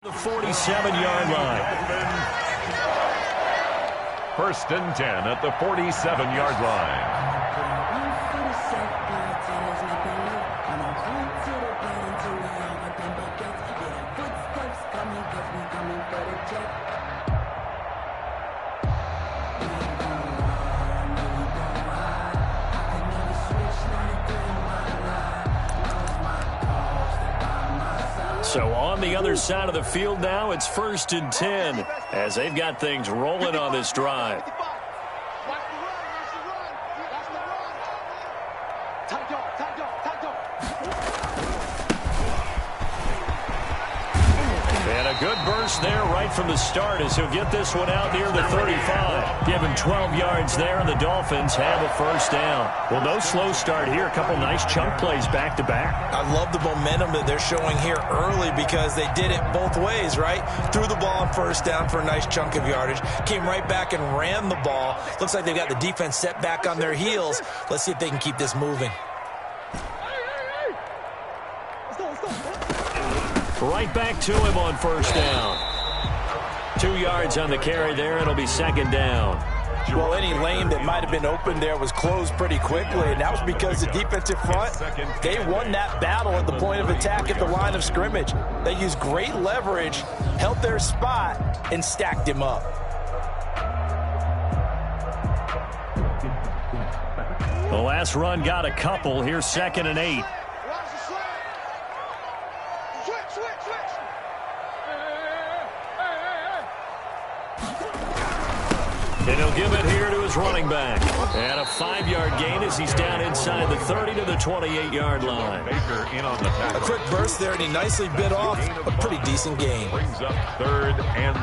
The 47-yard line. 1st and 10 at the 47-yard line. So on the other side of the field now, it's 1st and 10 as they've got things rolling on this drive. And a good burst there right from the start as he'll get this one out near the 35. Given 12 yards there, and the Dolphins have a 1st down. Well, no slow start here. A couple nice chunk plays back-to-back. I love the momentum that they're showing here early because they did it both ways, right? Threw the ball on 1st down for a nice chunk of yardage. Came right back and ran the ball. Looks like they've got the defense set back on their heels. Let's see if they can keep this moving. Right back to him on 1st down. 2 yards on the carry there. It'll be 2nd down. Well, any lane that might have been open there was closed pretty quickly, and that was because the defensive front, they won that battle at the point of attack at the line of scrimmage. They used great leverage, held their spot, and stacked him up. The last run got a couple. Here's 2nd and 8. And he'll give it here to his running back. And a 5-yard gain as he's down inside the 30 to the 28-yard line. A quick burst there, and he nicely bit off a pretty decent gain. Brings up 3rd and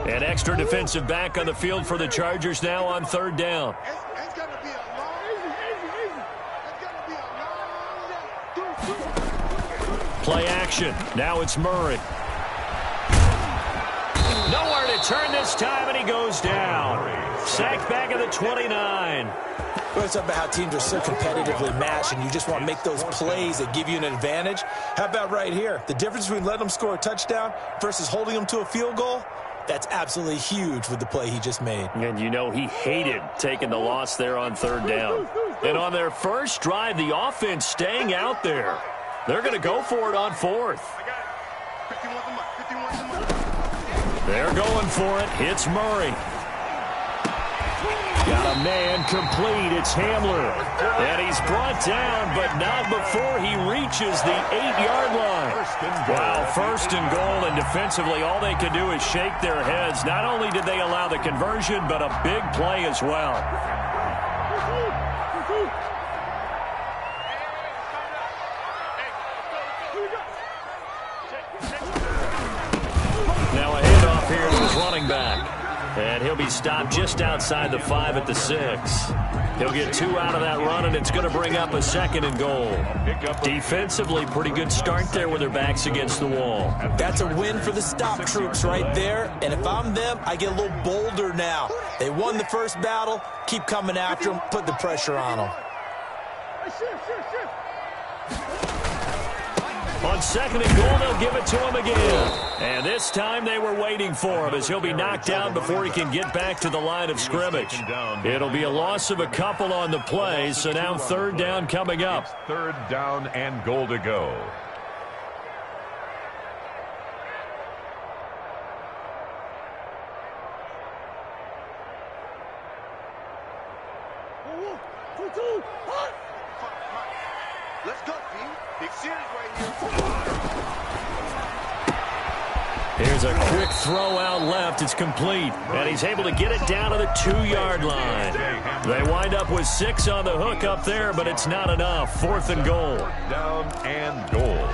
3. An extra defensive back on the field for the Chargers now on 3rd down. Play action. Now it's Murray. Nowhere to turn this time, and he goes down. Sacked back at the 29. Well, it's about how teams are so competitively matched, and you just want to make those plays that give you an advantage. How about right here? The difference between letting them score a touchdown versus holding them to a field goal, that's absolutely huge with the play he just made. And you know he hated taking the loss there on 3rd down. And on their first drive, the offense staying out there. They're going to go for it on 4th. They're going for it. Hits Murray. Got a man complete. It's Hamler. And he's brought down, but not before he reaches the 8-yard line. Wow, 1st and goal, and defensively all they could do is shake their heads. Not only did they allow the conversion, but a big play as well. Now a handoff here to his running back. And he'll be stopped just outside the 5 at the 6. He'll get 2 out of that run, and it's going to bring up a 2nd and goal. Defensively, pretty good start there with their backs against the wall. That's a win for the stop troops right there. And if I'm them, I get a little bolder now. They won the first battle. Keep coming after them. Put the pressure on them. On 2nd and goal, they'll give it to him again. And this time they were waiting for him as he'll be knocked down before he can get back to the line of scrimmage. It'll be a loss of a couple on the play, so now 3rd down coming up. 3rd down and goal to go. Let's go, B. Big series right here. Here's a quick throw out left. It's complete. And he's able to get it down to the 2-yard line. They wind up with 6 on the hook up there, but it's not enough. 4th and goal. Down and goal.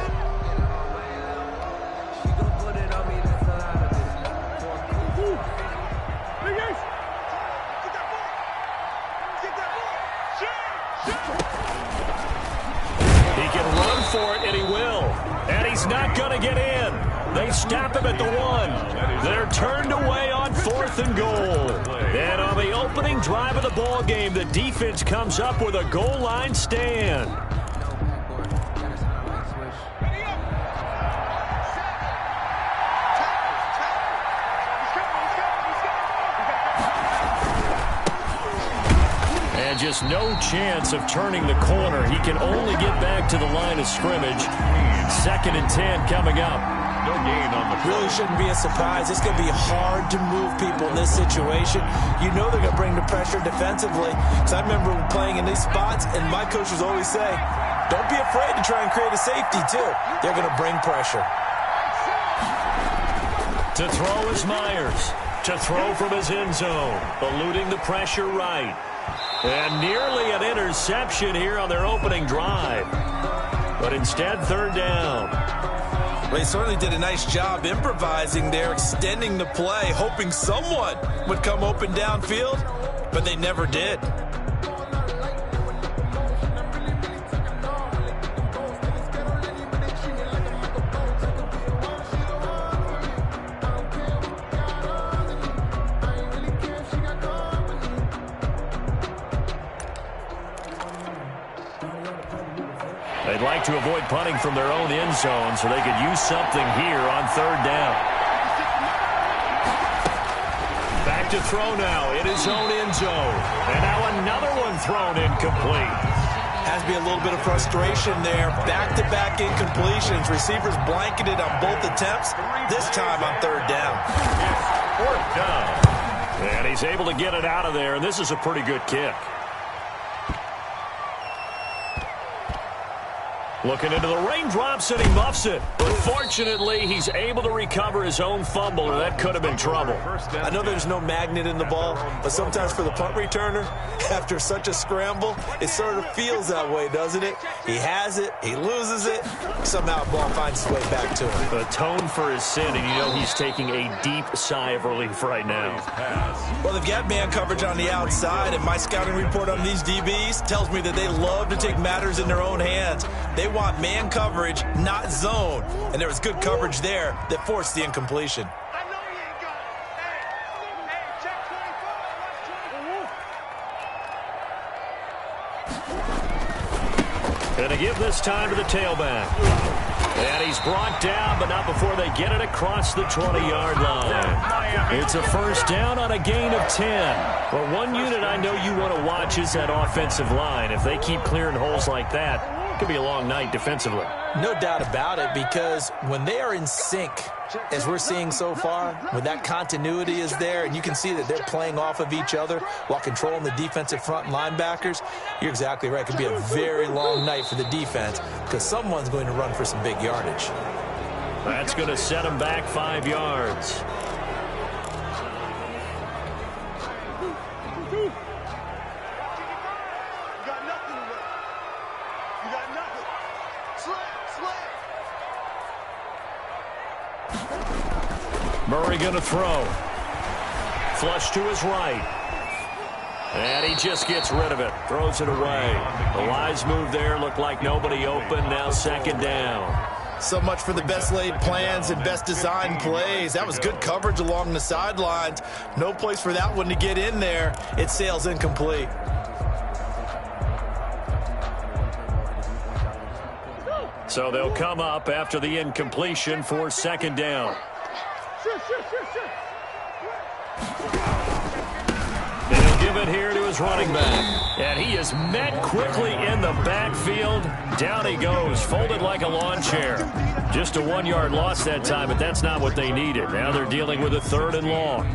He can run for it, and he will. And he's not going to get in. They stop him at the 1. They're turned away on 4th and goal. And on the opening drive of the ball game, the defense comes up with a goal line stand. And just no chance of turning the corner. He can only get back to the line of scrimmage. 2nd and 10 coming up. No gain on the play. Really shouldn't be a surprise. It's going to be hard to move people in this situation. You know they're going to bring the pressure defensively. Because I remember playing in these spots, and my coaches always say, don't be afraid to try and create a safety, too. They're going to bring pressure. To throw is Myers. To throw from his end zone. Eluding the pressure right. And nearly an interception here on their opening drive. But instead, 3rd down. Well, they certainly did a nice job improvising there, extending the play, hoping someone would come open downfield, but they never did. They'd like to avoid punting from their own end zone so they could use something here on 3rd down. Back to throw now in his own end zone. And now another one thrown incomplete. Has to be a little bit of frustration there. Back-to-back incompletions. Receivers blanketed on both attempts, this time on 3rd down. 4th down. And he's able to get it out of there, and this is a pretty good kick. Looking into the raindrops, and he muffs it. But fortunately, he's able to recover his own fumble, or that could have been trouble. I know there's no magnet in the ball, but sometimes for the punt returner, after such a scramble, it sort of feels that way, doesn't it? He has it, he loses it, somehow the ball finds its way back to him. Atone for his sin, and you know he's taking a deep sigh of relief right now. Well, they've got man coverage on the outside, and my scouting report on these DBs tells me that they love to take matters in their own hands. They want man coverage, not zone. And there was good coverage there that forced the incompletion. I know you ain't got it. Hey, check 24. Gonna give this time to the tailback. And he's brought down, but not before they get it across the 20-yard line. It's a 1st down on a gain of 10. Well, one unit I know you want to watch is that offensive line. If they keep clearing holes like that, it could be a long night defensively. No doubt about it, because when they are in sync, as we're seeing so far, when that continuity is there and you can see that they're playing off of each other while controlling the defensive front linebackers, you're exactly right. It could be a very long night for the defense because someone's going to run for some big yardage. That's going to set them back 5 yards. Murray going to throw. Flush to his right. And he just gets rid of it. Throws it away. The wise move there. Looked like nobody open. Now 2nd down. So much for the best laid plans and best designed plays. That was good coverage along the sidelines. No place for that one to get in there. It sails incomplete. So they'll come up after the incompletion for 2nd down. And he'll give it here to his running back. And he is met quickly in the backfield. Down he goes, folded like a lawn chair. Just a 1-yard loss that time, but that's not what they needed. Now they're dealing with a 3rd and long.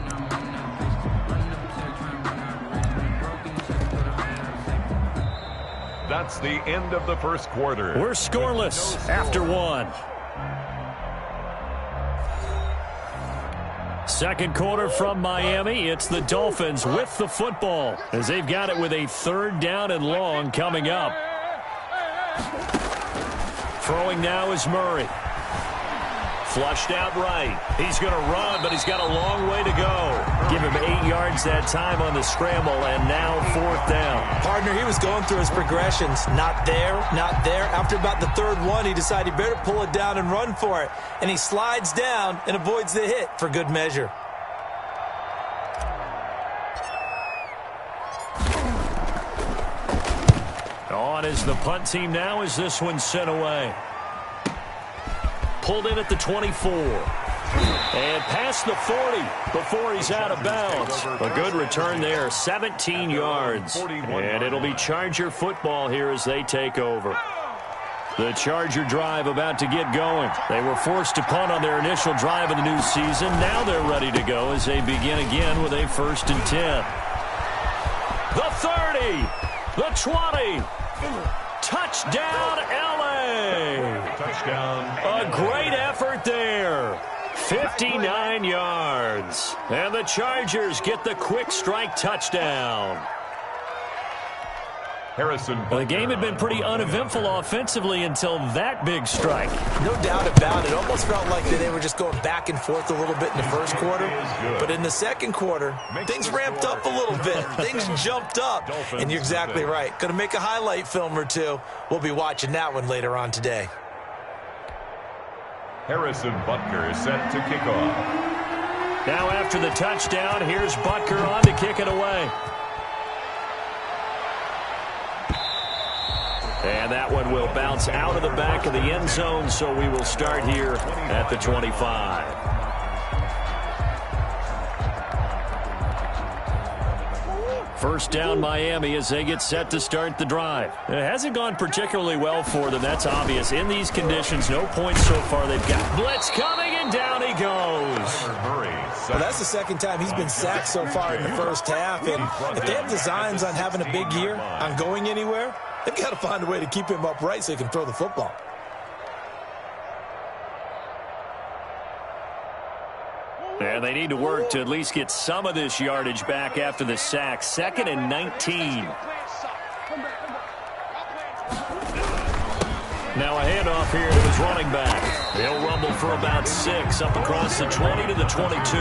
That's the end of the 1st quarter. We're scoreless after 1. 2nd quarter from Miami. It's the Dolphins with the football as they've got it with a 3rd down and long coming up. Throwing now is Murray. Flushed out right. He's going to run, but he's got a long way to go. Give him 8 yards that time on the scramble, and now 4th down. Partner, he was going through his progressions. Not there, not there. After about the 3rd one, he decided he better pull it down and run for it. And he slides down and avoids the hit for good measure. On is the punt team now as this one's sent away. Pulled in at the 24. And past the 40 before he's out of bounds. A good return there, 17 yards. And it'll be Charger football here as they take over. The Charger drive about to get going. They were forced to punt on their initial drive of the new season. Now they're ready to go as they begin again with a 1st and 10. The 30. The 20. Touchdown, L.A. Touchdown. A great effort there. 59 yards. And the Chargers get the quick strike touchdown. Harrison. The game had been pretty uneventful offensively until that big strike. No doubt about it. Almost felt like they were just going back and forth a little bit in the 1st quarter. But in the 2nd quarter, things ramped up a little bit. Things jumped up. And you're exactly right. Going to make a highlight film or two. We'll be watching that one later on today. Harrison Butker is set to kick off. Now after the touchdown, here's Butker on to kick it away. And that one will bounce out of the back of the end zone, so we will start here at the 25. First down, Miami, as they get set to start the drive. It hasn't gone particularly well for them. That's obvious. In these conditions, no points so far. They've got blitz coming, and down he goes. Well, that's the 2nd time he's been sacked so far in the 1st half. And if they have designs on having a big year, on going anywhere, they've got to find a way to keep him upright so he can throw the football. And they need to work to at least get some of this yardage back after the sack. 2nd and 19. Now a handoff here to his running back. He'll rumble for about 6 up across the 20 to the 22.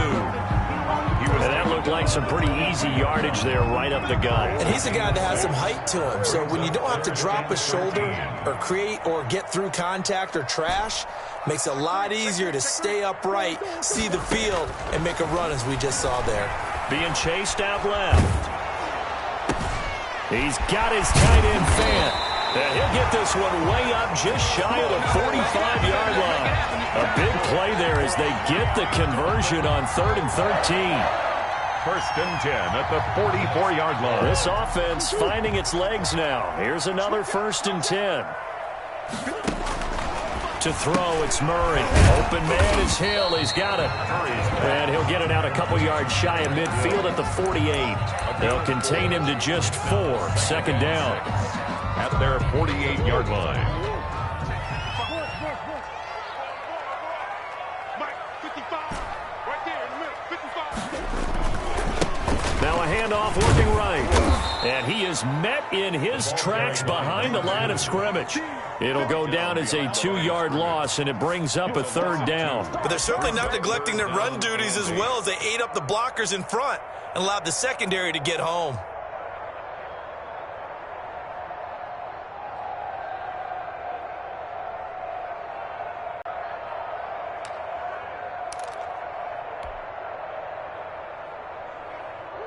And that looked like some pretty easy yardage there right up the gut. And he's a guy that has some height to him. So when you don't have to drop a shoulder or create or get through contact or trash, makes it a lot easier to stay upright, see the field, and make a run as we just saw there. Being chased out left. He's got his tight end fan. And he'll get this one way up just shy of the 45-yard line. A big play there as they get the conversion on 3rd and 13. 1st and 10 at the 44-yard line. This offense finding its legs now. Here's another 1st and 10. To throw, it's Murray. Open man is Hill. He's got it. And he'll get it out a couple yards shy of midfield at the 48. They'll contain him to just 4. 2nd down. At their 48-yard line. Now a handoff working right. And he is met in his tracks behind the line of scrimmage. It'll go down as a 2-yard loss, and it brings up a 3rd down. But they're certainly not neglecting their run duties as well as they ate up the blockers in front and allowed the secondary to get home.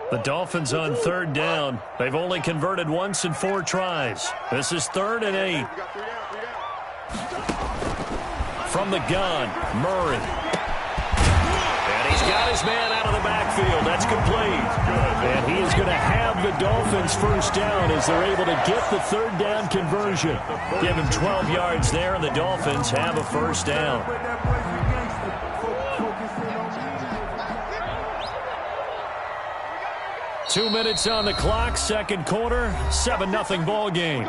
The Dolphins on 3rd down. They've only converted once in 4 tries. This is 3rd and 8. From the gun, Murray. And he's got his man out of the backfield. That's complete. And he is going to have the Dolphins 1st down as they're able to get the 3rd down conversion. Give him 12 yards there, and the Dolphins have a 1st down. 2 minutes on the clock, 2nd quarter, 7-0 ball game.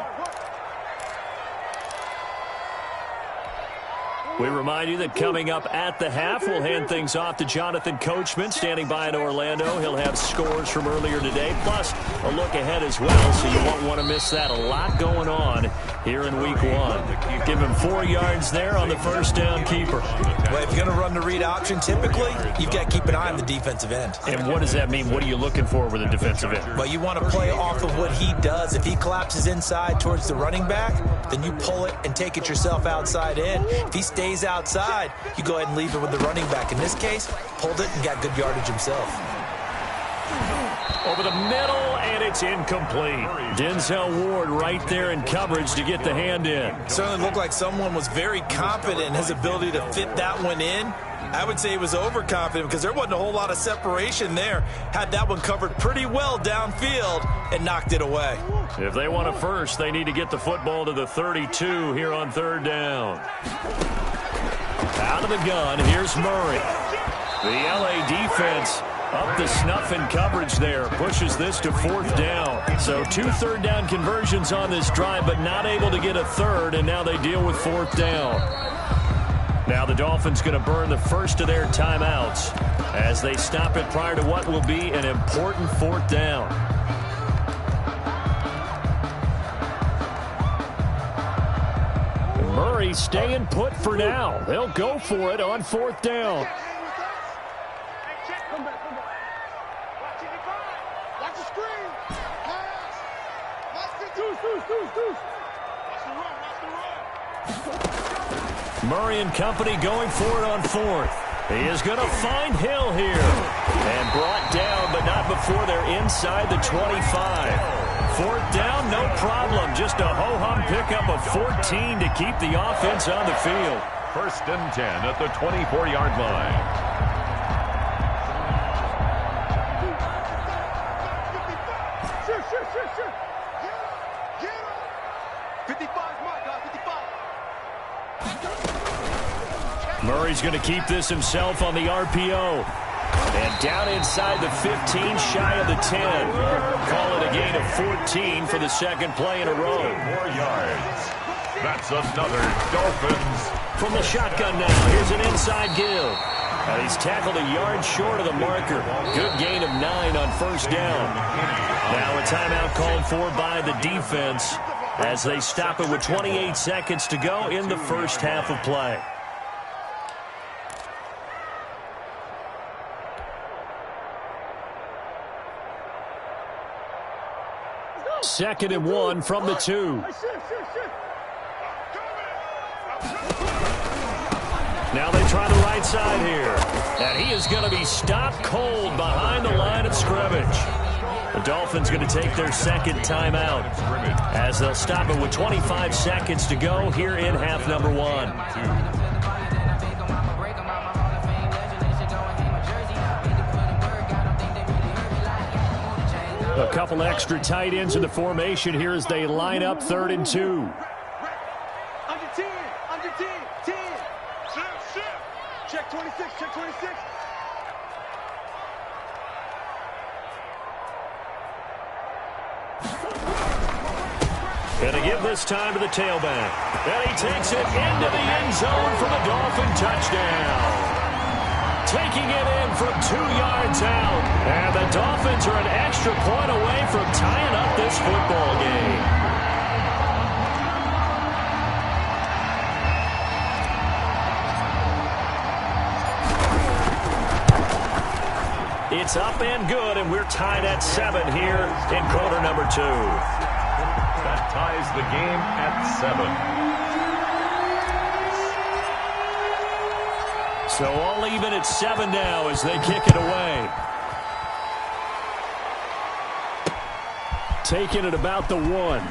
We remind you that coming up at the half, we'll hand things off to Jonathan Coachman, standing by in Orlando. He'll have scores from earlier today, plus a look ahead as well, so you won't want to miss that. A lot going on here in week 1. Give him 4 yards there on the first down keeper. Well, if you're going to run the read option, typically, you've got to keep an eye on the defensive end. And what does that mean? What are you looking for with a defensive end? Well, you want to play off of what he does. If he collapses inside towards the running back, then you pull it and take it yourself outside in. If he stays outside, you go ahead and leave it with the running back. In this case, pulled it and got good yardage himself. Over the middle, and it's incomplete. Denzel Ward right there in coverage to get the hand in. Certainly looked like someone was very confident in his ability to fit that one in. I would say he was overconfident because there wasn't a whole lot of separation there. Had that one covered pretty well downfield and knocked it away. If they want a first, they need to get the football to the 32 here on 3rd down. Out of the gun, here's Murray. The LA defense up the snuff in coverage there. Pushes this to 4th down. So 2 3rd down conversions on this drive, but not able to get a 3rd, and now they deal with 4th down. Now the Dolphins going to burn the first of their timeouts as they stop it prior to what will be an important 4th down. Murray staying put for now. They'll go for it on 4th down. Murray and company going for it on 4th. He is going to find Hill here. And brought down, but not before they're inside the 25. 4th down, no problem. Just a ho-hum pickup of 14 to keep the offense on the field. 1st and 10 at the 24-yard line. Murray's going to keep this himself on the RPO. And down inside the 15, shy of the 10. Call it a gain of 14 for the 2nd play in a row. 4 yards. That's another Dolphins. From the shotgun now, here's an inside give. And he's tackled a yard short of the marker. Good gain of 9 on 1st down. Now a timeout called for by the defense as they stop it with 28 seconds to go in the first half of play. 2nd and 1 from the 2. Now they try the right side here. And he is going to be stopped cold behind the line of scrimmage. The Dolphins going to take their 2nd timeout as they'll stop it with 25 seconds to go here in half number 1. A couple extra tight ends in the formation here as they line up 3rd and 2. Under 10, under 10, 10. Shift. Check 26, check 26. Going to give this time to the tailback. And he takes it into the end zone for the Dolphin touchdown. Taking it in from 2 yards out. And the Dolphins are an extra point away from tying up this football game. It's up and good, and we're tied at 7 here in quarter number 2. That ties the game at 7. So all even at 7 now as they kick it away. Taking it about the 1.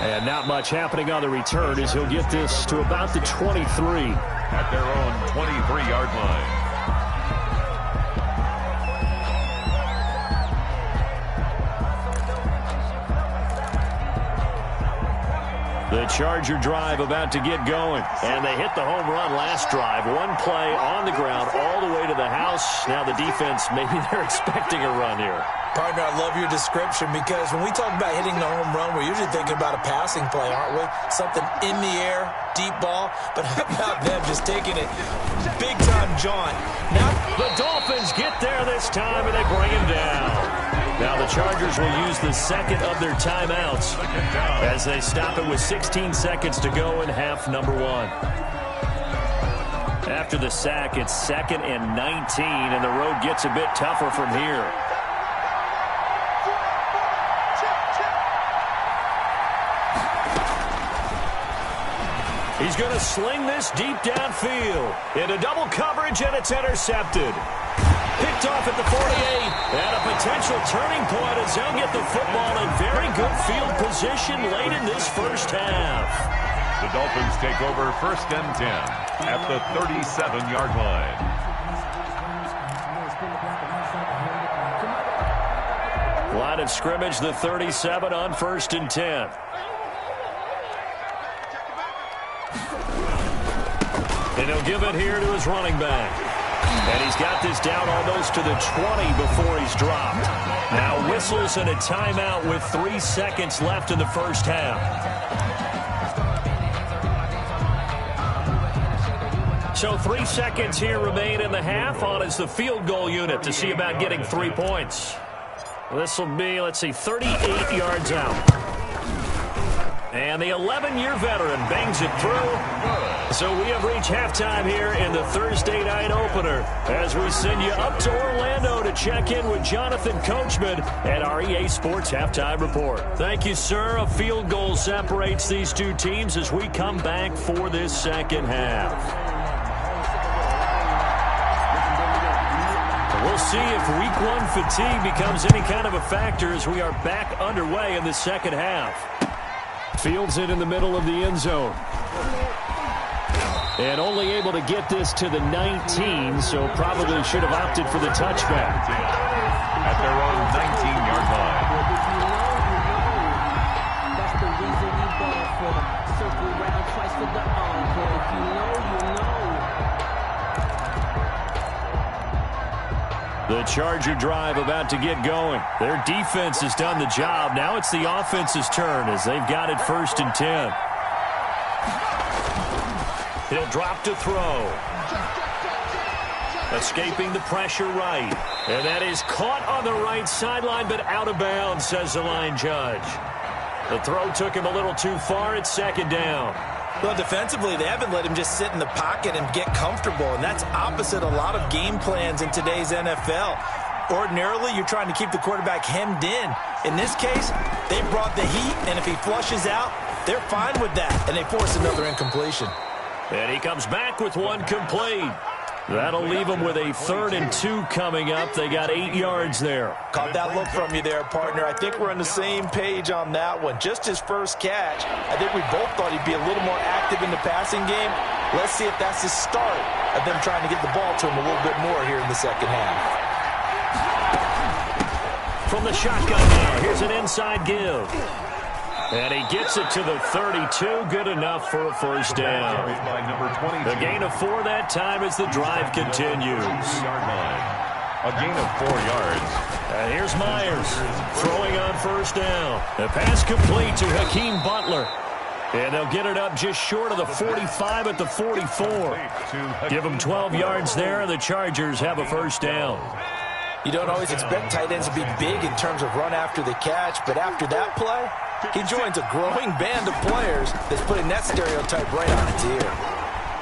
And not much happening on the return as he'll get this to about the 23. At their own 23-yard line. The Charger drive about to get going. And they hit the home run last drive. 1 play on the ground all the way to the house. Now the defense, maybe they're expecting a run here. Partner, I love your description because when we talk about hitting the home run, we're usually thinking about a passing play, aren't we? Something in the air, deep ball. But how about them just taking it big-time jaunt? Now the Dolphins get there this time, and they bring him down. Now the Chargers will use the second of their timeouts as they stop it with 16 seconds to go in half number one. After the sack, it's 2nd and 19, and the road gets a bit tougher from here. He's going to sling this deep downfield into double coverage, and it's intercepted. Picked off at the 48, and a potential turning point as they'll get the football in very good field position late in this first half. The Dolphins take over 1st and 10 at the 37-yard line. Line of scrimmage, the 37 on 1st and 10. And he'll give it here to his running back. And he's got this down almost to the 20 before he's dropped. Now whistles and a timeout with 3 seconds left in the first half. So 3 seconds here remain in the half. On is the field goal unit to see about getting 3 points. This will be, let's see, 38 yards out. And the 11-year veteran bangs it through. So we have reached halftime here in the Thursday night opener as we send you up to Orlando to check in with Jonathan Coachman at our EA Sports Halftime Report. Thank you, sir. A field goal separates these two teams as we come back for this second half. We'll see if week one fatigue becomes any kind of a factor as we are back underway in the second half. Fields it in the middle of the end zone. And only able to get this to the 19, so probably should have opted for the touchback. At their own 19-yard line. That's the reason we ball for. Circle round twice for the encore. If you know, you know. The Charger drive about to get going. Their defense has done the job. Now it's the offense's turn as they've got it 1st and 10. He'll drop to throw. Escaping the pressure right. And that is caught on the right sideline, but out of bounds, says the line judge. The throw took him a little too far. It's 2nd down. Well, defensively, they haven't let him just sit in the pocket and get comfortable, and that's opposite a lot of game plans in today's NFL. Ordinarily, you're trying to keep the quarterback hemmed in. In this case, they brought the heat, and if he flushes out, they're fine with that, and they force another incompletion. And he comes back with one complete. That'll leave them with a 3rd and 2 coming up. They got 8 yards there. Caught that look from you there, partner. I think we're on the same page on that one. Just his first catch. I think we both thought he'd be a little more active in the passing game. Let's see if that's the start of them trying to get the ball to him a little bit more here in the second half. From the shotgun now, here's an inside give. And he gets it to the 32. Good enough for a first down. A gain of 4 that time as the drive continues. A gain of 4 yards. And here's Myers throwing on first down. The pass complete to Hakeem Butler. And they'll get it up just short of the 45 at the 44. Give them 12 yards there, and the Chargers have a first down. You don't always expect tight ends to be big in terms of run after the catch, but after that play, he joins a growing band of players that's putting that stereotype right on its ear.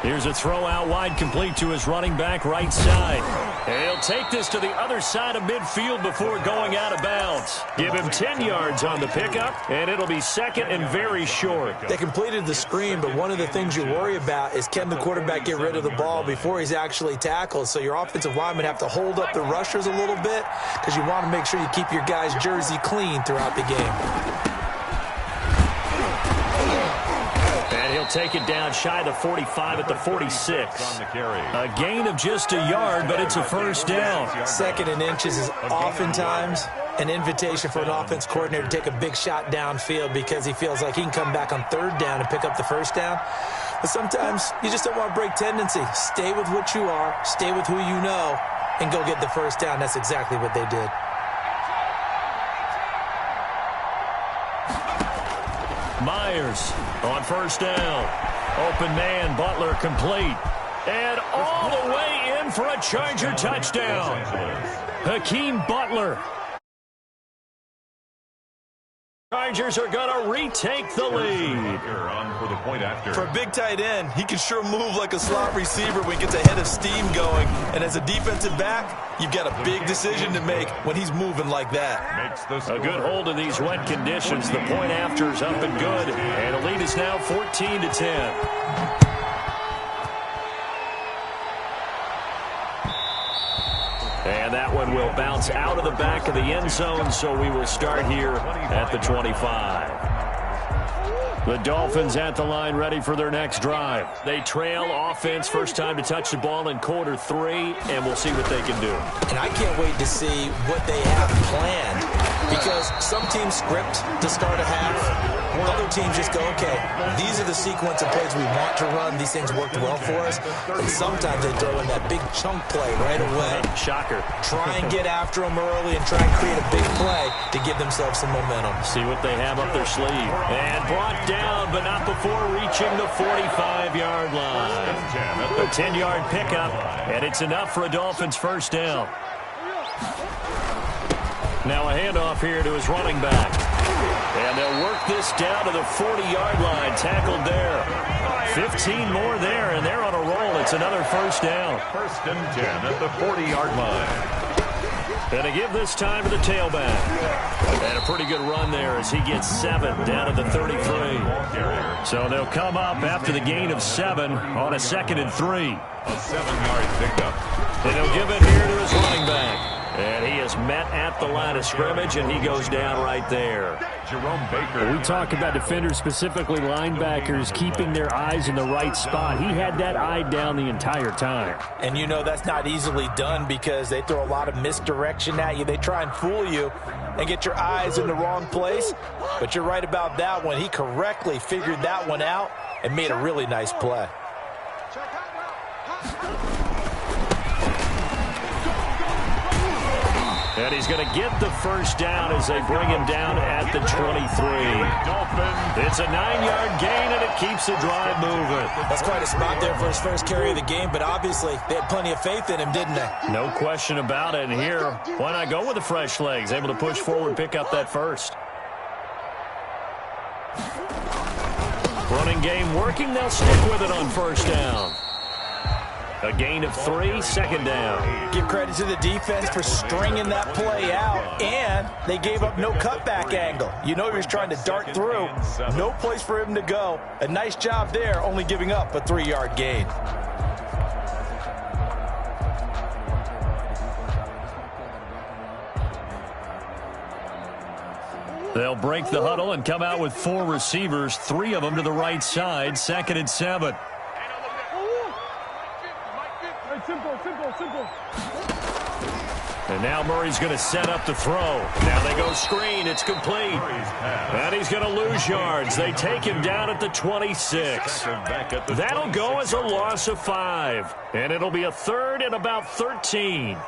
Here's a throw out wide complete to his running back right side. And he'll take this to the other side of midfield before going out of bounds. Give him 10 yards on the pickup, and it'll be 2nd and very short. They completed the screen, but one of the things you worry about is can the quarterback get rid of the ball before he's actually tackled. So your offensive linemen have to hold up the rushers a little bit because you want to make sure you keep your guy's jersey clean throughout the game. He'll take it down shy of the 45 at the 46. A gain of just a yard, but it's a first down. 2nd and inches is oftentimes an invitation for an offense coordinator to take a big shot downfield because he feels like he can come back on 3rd down and pick up the first down. But sometimes you just don't want to break tendency. Stay with what you are, stay with who you know, and go get the first down. That's exactly what they did. Myers on first down. Open man, Butler complete. And all the way in for a Charger touchdown. Hakeem Butler Chargers are going to retake the lead. On for the point after. For a big tight end, he can sure move like a slot receiver when he gets a head of steam going. And as a defensive back, you've got a big decision to make when he's moving like that. A good hold in these wet conditions. The point after is up and good. And the lead is now 14-10. And that one will bounce out of the back of the end zone, so we will start here at the 25. The Dolphins at the line ready for their next drive. They trail offense, first time to touch the ball in quarter 3, and we'll see what they can do. And I can't wait to see what they have planned, because some teams script to start a half. Other teams just go, okay, these are the sequence of plays we want to run. These things worked well for us. And sometimes they throw in that big chunk play right away. Shocker. Try and get after them early and try and create a big play to give themselves some momentum. See what they have up their sleeve. And brought down, but not before reaching the 45-yard line. A 10-yard pickup, and it's enough for a Dolphins first down. Now a handoff here to his running back. And they'll work this down to the 40-yard line. Tackled there. 15 more there, and they're on a roll. It's another first down. First and 10 at the 40-yard line. And to give this time to the tailback. And a pretty good run there as he gets 7 down to the 33. So they'll come up after the gain of 7 on a 2nd and 3. A 7-yard pickup. And he'll give it here to his running back. And he is met at the line of scrimmage, and he goes down right there. Jerome Baker. We talk about defenders, specifically linebackers, keeping their eyes in the right spot. He had that eye down the entire time. And you know that's not easily done because they throw a lot of misdirection at you. They try and fool you and get your eyes in the wrong place. But you're right about that one. He correctly figured that one out and made a really nice play. And he's going to get the first down as they bring him down at the 23. It's a 9-yard gain, and it keeps the drive moving. That's quite a spot there for his first carry of the game, but obviously they had plenty of faith in him, didn't they? No question about it. And here, why not go with the fresh legs? Able to push forward, pick up that first. Running game working. They'll stick with it on first down. A gain of 3, second down. Give credit to the defense for stringing that play out, and they gave up no cutback angle. You know he was trying to dart through. No place for him to go. A nice job there, only giving up a 3-yard gain. They'll break the huddle and come out with 4 receivers, 3 of them to the right side, 2nd and 7. And now Murray's going to set up the throw. Now they go screen. It's complete. And he's going to lose yards. They take him down at the 26. That'll go as a loss of 5. And it'll be a 3rd and about 13.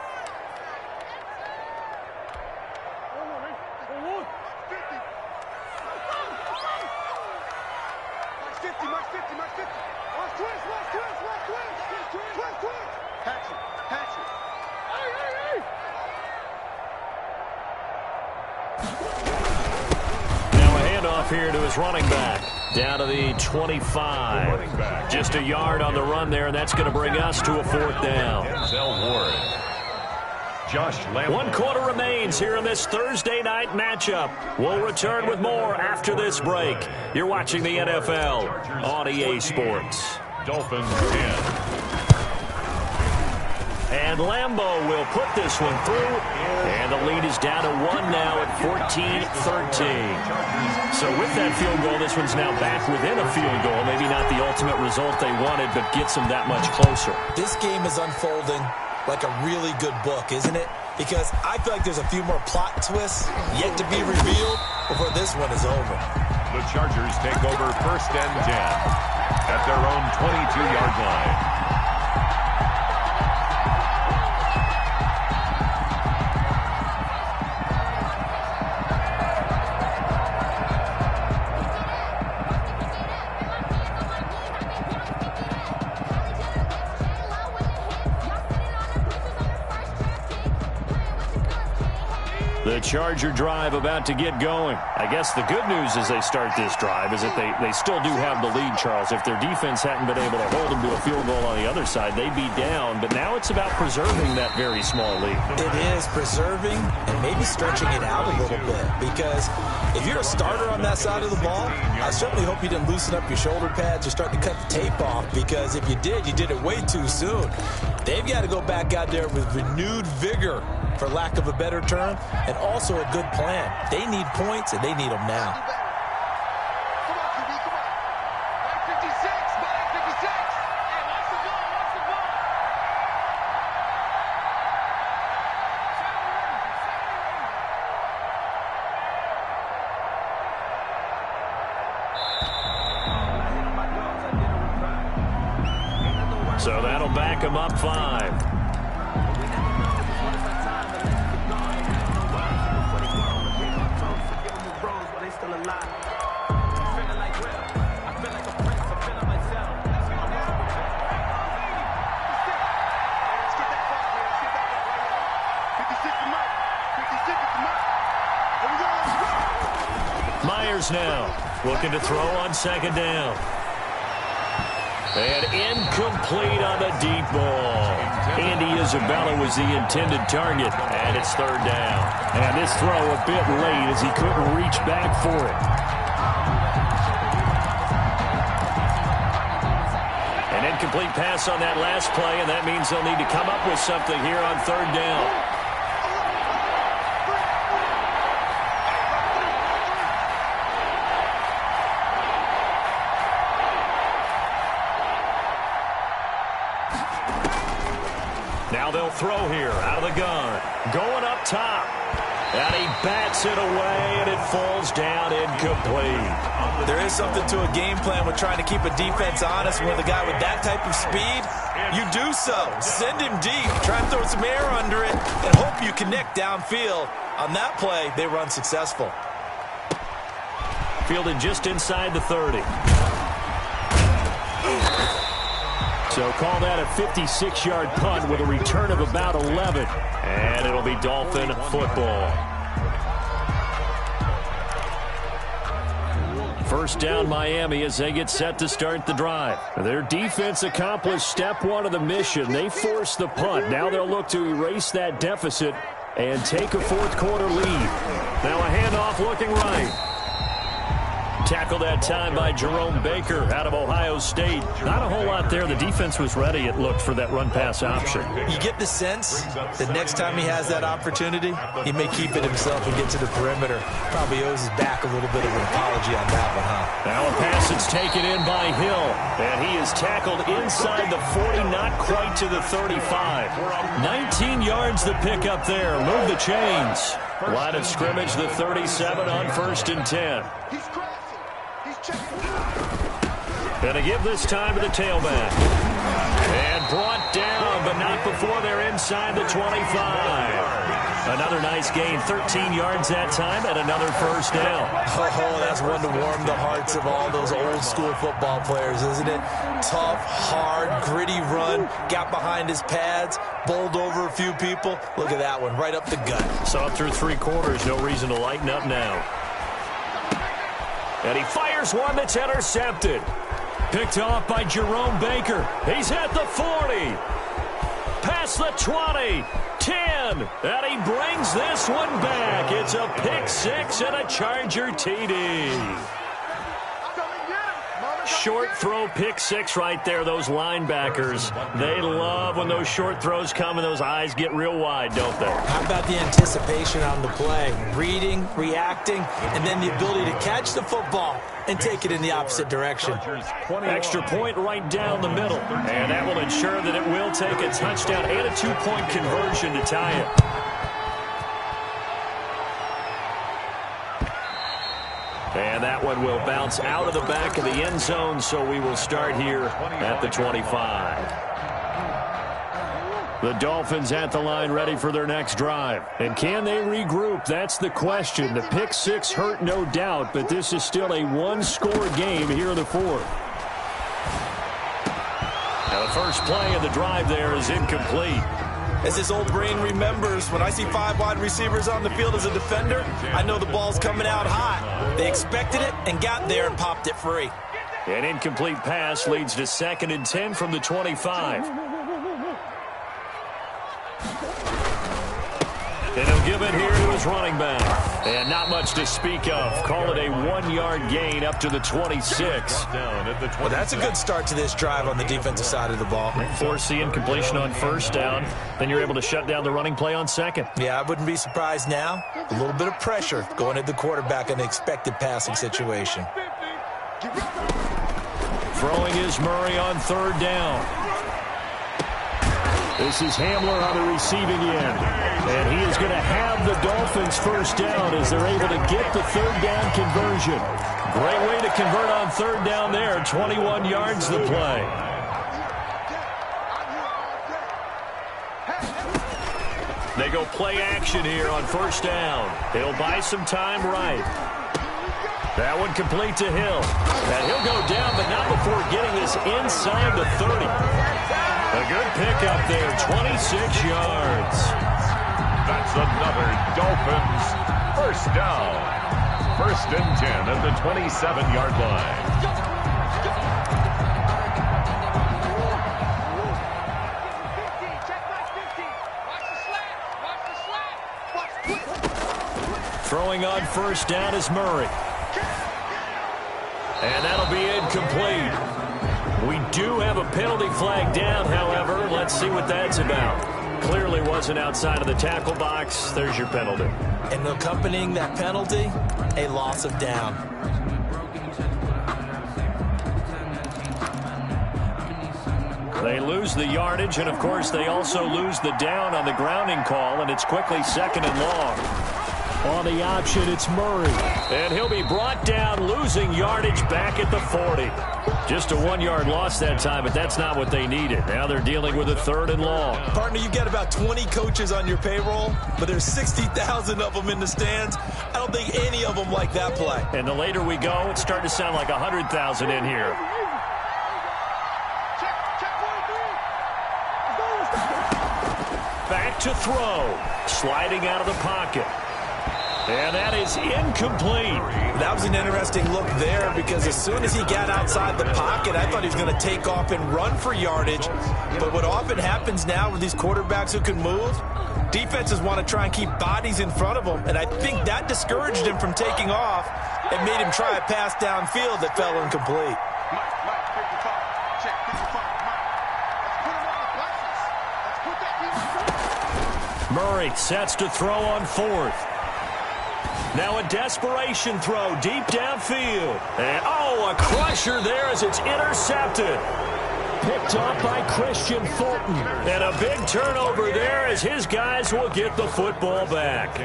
Here to his running back, down to the 25. Just a yard on the run there, and that's going to bring us to a 4th down. One quarter remains here in this Thursday night matchup. We'll return with more after this break. You're watching the NFL on EA Sports. Dolphins 10. And Lambeau will put this one through. And the lead is down to 1 now at 14-13. So with that field goal, this one's now back within a field goal. Maybe not the ultimate result they wanted, but gets them that much closer. This game is unfolding like a really good book, isn't it? Because I feel like there's a few more plot twists yet to be revealed before this one is over. The Chargers take over first and 10 at their own 22-yard line. The Charger drive about to get going. I guess the good news as they start this drive is that they still do have the lead, Charles. If their defense hadn't been able to hold them to a field goal on the other side, they'd be down. But now it's about preserving that very small lead. It is preserving and maybe stretching it out a little bit. Because if you're a starter on that side of the ball, I certainly hope you didn't loosen up your shoulder pads or start to cut the tape off. Because if you did it way too soon. They've got to go back out there with renewed vigor, for lack of a better term, and also a good plan. They need points, and they need them now. Come on, QB, come on. 56, man, 56. Hey, watch the ball, watch the ball. So that'll back them up 5. Myers now looking to throw on second down. And incomplete on the deep ball. Andy Isabella was the intended target, and it's third down. And this throw a bit late as he couldn't reach back for it. An incomplete pass on that last play, and that means they'll need to come up with something here on third down. Now they'll throw here out of the gun. Going up top. And he bats it away, and it falls down incomplete. There is something to a game plan with trying to keep a defense honest. With a guy with that type of speed, you do so. Send him deep. Try and throw some air under it and hope you connect downfield. On that play, they run successful. Fielded just inside the 30. So call that a 56-yard punt with a return of about 11. And it'll be Dolphin football. First down Miami as they get set to start the drive. Their defense accomplished step one of the mission. They forced the punt. Now they'll look to erase that deficit and take a fourth quarter lead. Now a handoff looking right. Tackled that time by Jerome Baker out of Ohio State. Not a whole lot there. The defense was ready, it looked, for that run-pass option. You get the sense that next time he has that opportunity, he may keep it himself and get to the perimeter. Probably owes his back a little bit of an apology on that one, huh? Now a pass that's taken in by Hill. And he is tackled inside the 40, not quite to the 35. 19 yards the pick up there. Move the chains. Line of scrimmage, the 37 on 1st and 10. Gonna give this time to the tailback. And brought down, but not before they're inside the 25. Another nice gain, 13 yards that time, and another first down. Oh, that's one to warm the hearts of all those old school football players, isn't it? Tough, hard, gritty run, got behind his pads, bowled over a few people. Look at that one, right up the gut. Saw it through 3 quarters, no reason to lighten up now. And he fires one that's intercepted. Picked off by Jerome Baker. He's at the 40. Past the 20. 10. And he brings this one back. It's a pick 6 and a Charger TD. Short throw, pick 6 right there. Those linebackers, they love when those short throws come and those eyes get real wide, don't they? How about the anticipation on the play? Reading, reacting, and then the ability to catch the football and take it in the opposite direction. Extra point right down the middle. And that will ensure that it will take a touchdown and a 2-point conversion to tie it. And that one will bounce out of the back of the end zone, so we will start here at the 25. The Dolphins at the line ready for their next drive. And can they regroup? That's the question. The pick 6 hurt, no doubt, but this is still a one-score game here in the 4th. Now the first play of the drive there is incomplete. As his old brain remembers, when I see 5 wide receivers on the field as a defender, I know the ball's coming out hot. They expected it and got there and popped it free. An incomplete pass leads to 2nd and 10 from the 25. And he'll give it here to his running back. And not much to speak of. Call it a 1-yard gain up to the 26. Well, that's a good start to this drive on the defensive side of the ball. Force the incompletion on 1st down. Then you're able to shut down the running play on 2nd. Yeah, I wouldn't be surprised now. A little bit of pressure going at the quarterback in an expected passing situation. Throwing is Murray on 3rd down. This is Hamler on the receiving end. And he is going to have the Dolphins 1st down as they're able to get the 3rd down conversion. Great way to convert on 3rd down there. 21 yards the play. They go play action here on 1st down. He'll buy some time right. That one complete to Hill. And he'll go down, but not before getting this inside the 30. A good pickup there, 26 yards. That's another Dolphins 1st down. 1st and 10 at the 27-yard line. Throwing on 1st down is Murray. And that'll be incomplete. We do have a penalty flag down, however. Let's see what that's about. Clearly wasn't outside of the tackle box. There's your penalty. And accompanying that penalty, a loss of down. They lose the yardage, and, of course, they also lose the down on the grounding call, and it's quickly 2nd and long. On the option, it's Murray. And he'll be brought down, losing yardage back at the 40. Just a 1-yard loss that time, but that's not what they needed. Now they're dealing with a 3rd and long. Partner, you get about 20 coaches on your payroll, but there's 60,000 of them in the stands. I don't think any of them like that play. And the later we go, it's starting to sound like 100,000 in here. Back to throw. Sliding out of the pocket. And that is incomplete. That was an interesting look there because as soon as he got outside the pocket, I thought he was going to take off and run for yardage. But what often happens now with these quarterbacks who can move, defenses want to try and keep bodies in front of them. And I think that discouraged him from taking off and made him try a pass downfield that fell incomplete. Murray sets to throw on 4th. Now a desperation throw deep downfield. And, a crusher there as it's intercepted. Picked up by Christian Fulton. And a big turnover there as his guys will get the football back.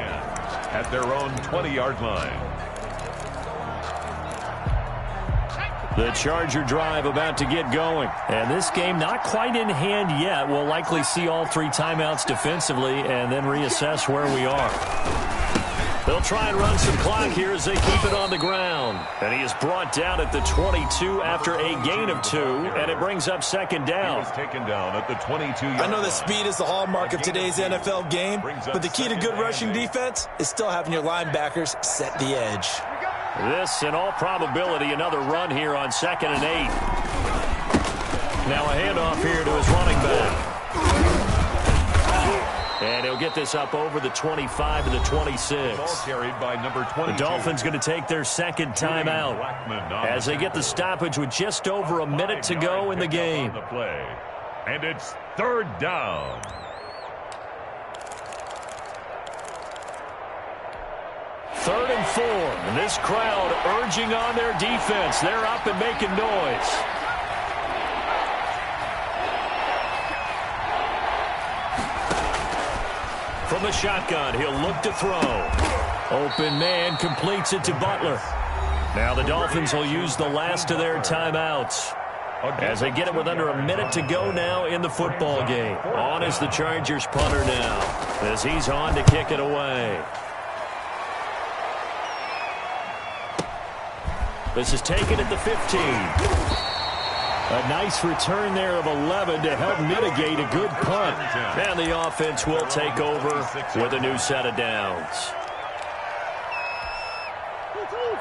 At their own 20-yard line. The Charger drive about to get going. And this game not quite in hand yet. We'll likely see all 3 timeouts defensively and then reassess where we are. They'll try and run some clock here as they keep it on the ground. And he is brought down at the 22 after a gain of 2, and it brings up 2nd down. He was taken down at the 22-yard I know that speed is the hallmark of today's NFL game, but the key to good rushing defense is still having your linebackers set the edge. This, in all probability, another run here on 2nd and 8. Now a handoff here to his running back. And he'll get this up over the 25 to the 26. Ball carried by number 22. The Dolphins going to take their 2nd timeout as they get the stoppage with just over a minute to go in the game. And it's 3rd down. Third and 4. And this crowd urging on their defense. They're up and making noise. From the shotgun, he'll look to throw. Open man completes it to Butler. Now the Dolphins will use the last of their timeouts as they get it with under a minute to go now in the football game. On is the Chargers punter now as he's on to kick it away. This is taken at the 15. A nice return there of 11 to help mitigate a good punt. And the offense will take over with a new set of downs.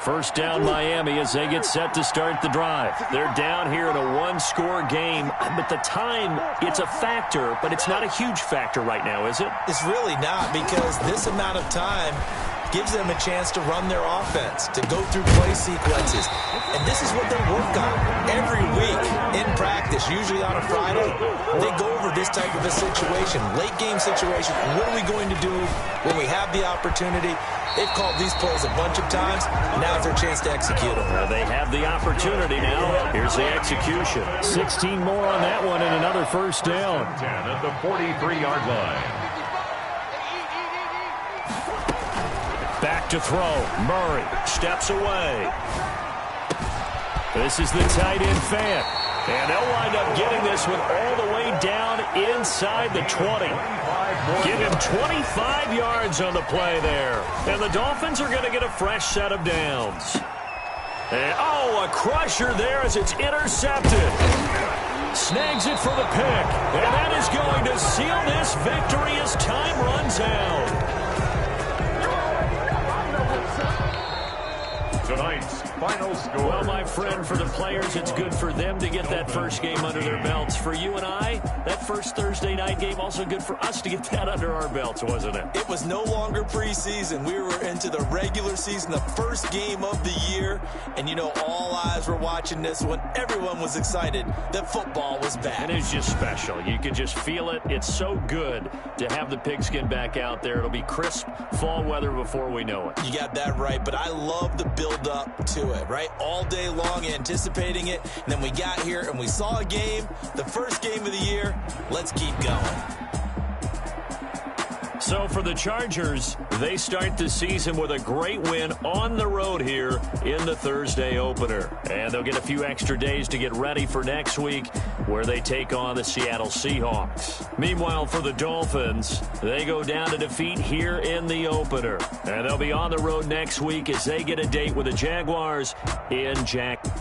First down Miami as they get set to start the drive. They're down here in a one-score game. But the time, it's a factor, but it's not a huge factor right now, is it? It's really not, because this amount of time gives them a chance to run their offense, to go through play sequences. And this is what they work on every week in practice, usually on a Friday. They go over this type of a situation, late game situation. What are we going to do when we have the opportunity? They've called these plays a bunch of times. Now it's their chance to execute them. They have the opportunity now. Here's the execution. 16 more on that one and another first down. 10 at the 43-yard line. Back to throw. Murray steps away. This is the tight end fan. And they'll wind up getting this one all the way down inside the 20. Give him 25 yards on the play there. And the Dolphins are going to get a fresh set of downs. And, a crusher there as it's intercepted. Snags it for the pick. And that is going to seal this victory as time runs out. Tonight's final score. Well, my friend, for the players, it's good for them to get that first game under their belts. For you and I, that first Thursday night game, also good for us to get that under our belts, wasn't it? It was no longer preseason. We were into the regular season, the first game of the year. And, all eyes were watching this one. Everyone was excited that football was back. And it's just special. You could just feel it. It's so good to have the pigskin back out there. It'll be crisp fall weather before we know it. You got that right, but I love the build up to it, right? All day long anticipating it. And then we got here and we saw a game, the first game of the year. Let's keep going. So for the Chargers, they start the season with a great win on the road here in the Thursday opener. And they'll get a few extra days to get ready for next week where they take on the Seattle Seahawks. Meanwhile, for the Dolphins, they go down to defeat here in the opener. And they'll be on the road next week as they get a date with the Jaguars in Jacksonville.